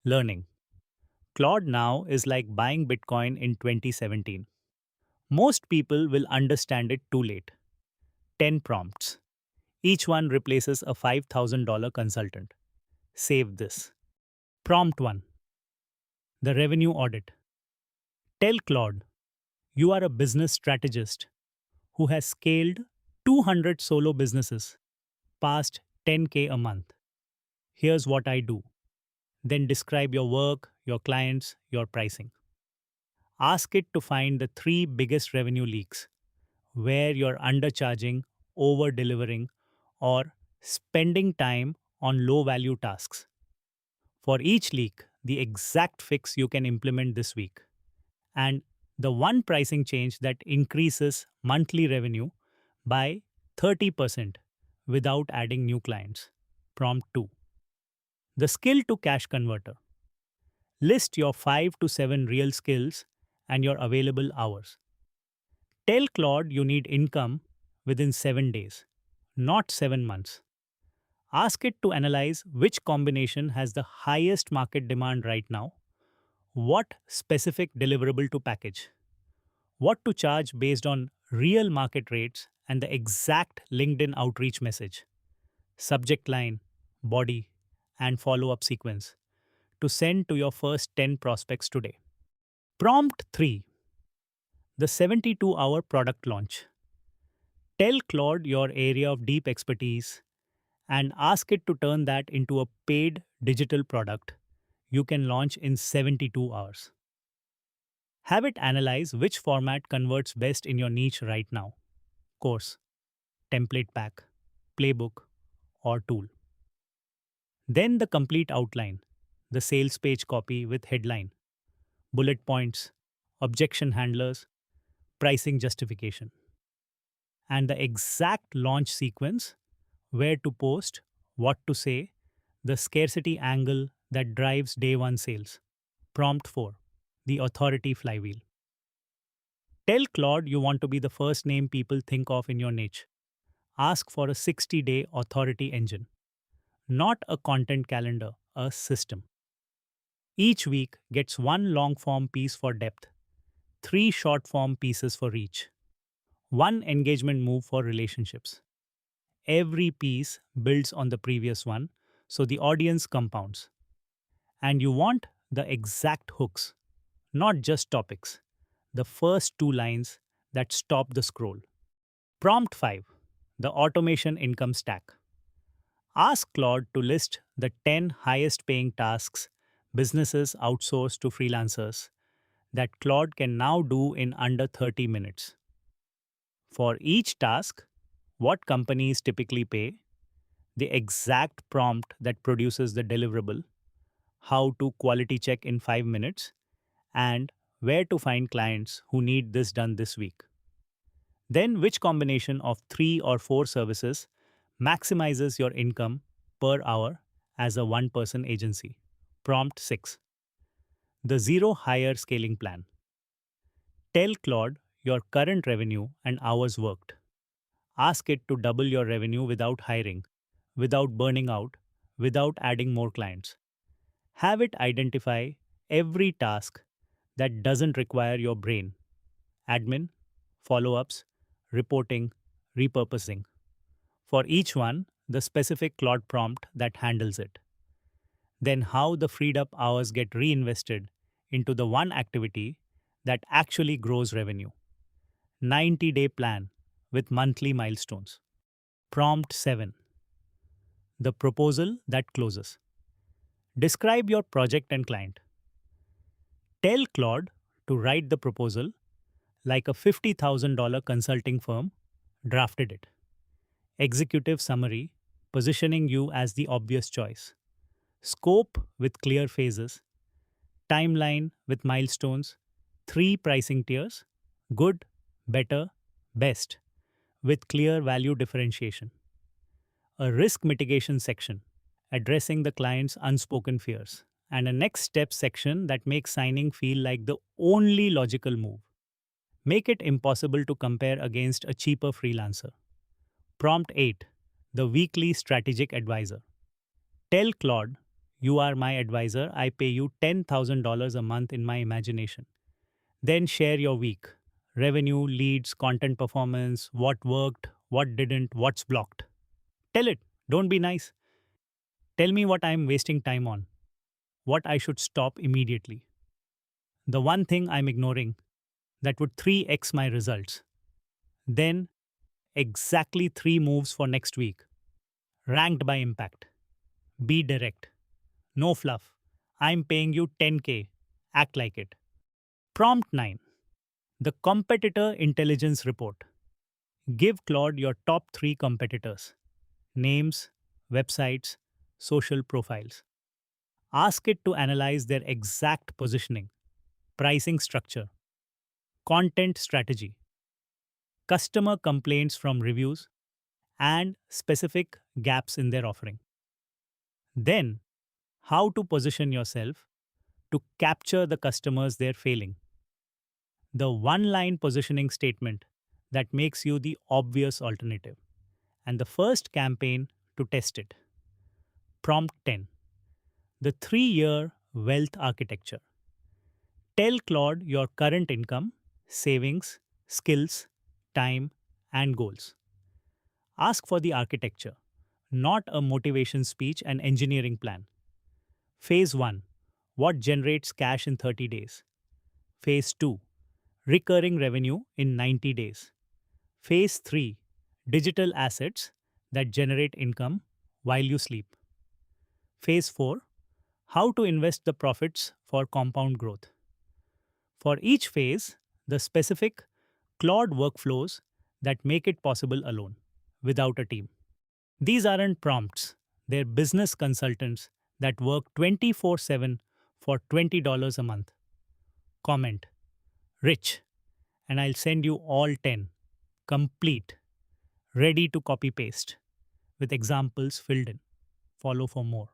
Learning. Claude now is like buying Bitcoin in 2017. Most people will understand it too late. 10 prompts. Each one replaces a $5,000 consultant. Save this. Prompt 1. The revenue audit. Tell Claude you are a business strategist who has scaled 200 solo businesses past 10K a month. Here's what I do. Then describe your work, your clients, your pricing. Ask it to find the three biggest revenue leaks where you're undercharging, over delivering, or spending time on low value tasks. For each leak, the exact fix you can implement this week, and the one pricing change that increases monthly revenue by 30% without adding new clients. Prompt 2. The skill to cash converter. List your 5 to 7 real skills and your available hours. Tell Claude you need income within 7 days, not 7 months. Ask it to analyze which combination has the highest market demand right now, what specific deliverable to package, what to charge based on real market rates, and the exact LinkedIn outreach message, subject line, body, and follow up sequence to send to your first 10 prospects today. Prompt 3. The 72-hour product launch. Tell Claude your area of deep expertise and ask it to turn that into a paid digital product you can launch in 72 hours. Have it analyze which format converts best in your niche right now: course, template pack, playbook, or tool. Then the complete outline, the sales page copy with headline, bullet points, objection handlers, pricing justification, and the exact launch sequence, where to post, what to say, the scarcity angle that drives day one sales. Prompt 4. The authority flywheel. Tell Claude you want to be the first name people think of in your niche. Ask for a 60-day authority engine, not a content calendar, a system. Each week gets one long form piece for depth, three short form pieces for reach, one engagement move for relationships. Every piece builds on the previous one, so the audience compounds. And you want the exact hooks, not just topics, the first two lines that stop the scroll. Prompt 5. The automation income stack. Ask Claude to list the 10 highest paying tasks businesses outsource to freelancers that Claude can now do in under 30 minutes. For each task, what companies typically pay, the exact prompt that produces the deliverable, how to quality check in 5 minutes, and where to find clients who need this done this week. Then, which combination of 3 or 4 services maximizes your income per hour as a one person agency? Prompt 6. The zero hire scaling plan. Tell Claude your current revenue and hours worked. Ask it to double your revenue without hiring, without burning out, without adding more clients. Have it identify every task that doesn't require your brain: admin, follow ups, reporting, repurposing. For each one, the specific Claude prompt that handles it. Then, how the freed up hours get reinvested into the one activity that actually grows revenue. 90-day plan with monthly milestones. Prompt 7. The proposal that closes. Describe your project and client. Tell Claude to write the proposal like a $50,000 consulting firm drafted it. Executive summary, positioning you as the obvious choice. Scope with clear phases. Timeline with milestones. 3 pricing tiers: good, better, best, with clear value differentiation. A risk mitigation section addressing the client's unspoken fears, and a next step section that makes signing feel like the only logical move. Make it impossible to compare against a cheaper freelancer. Prompt 8. The weekly strategic advisor. Tell Claude You are my advisor. I pay you $10,000 a month in my imagination. Then share your week: revenue, leads, content performance, what worked, what didn't, what's blocked. Tell it. Don't be nice. Tell me what I'm wasting time on, what I should stop immediately. The one thing I'm ignoring that would 3x my results. Then, exactly 3 moves for next week, ranked by impact. Be direct. No fluff. I'm paying you 10K. Act like it. Prompt 9. The Competitor Intelligence Report. Give Claude your top 3 competitors: names, websites, social profiles. Ask it to analyze their exact positioning, pricing structure, content strategy, customer complaints from reviews, and specific gaps in their offering. Then, how to position yourself to capture the customers they're failing. The one line positioning statement that makes you the obvious alternative, and the first campaign to test it. Prompt 10. The 3-year wealth architecture. Tell Claude your current income, savings, skills, time, and goals. Ask for the architecture, not a motivation speech and engineering plan. Phase 1. What generates cash in 30 days? Phase 2. Recurring revenue in 90 days. Phase 3. Digital assets that generate income while you sleep. Phase 4. How to invest the profits for compound growth. For each phase, the specific Claude workflows that make it possible alone, without a team. These aren't prompts, they're business consultants that work 24/7 for $20 a month. Comment, rich, and I'll send you all 10, complete, ready to copy paste, with examples filled in. Follow for more.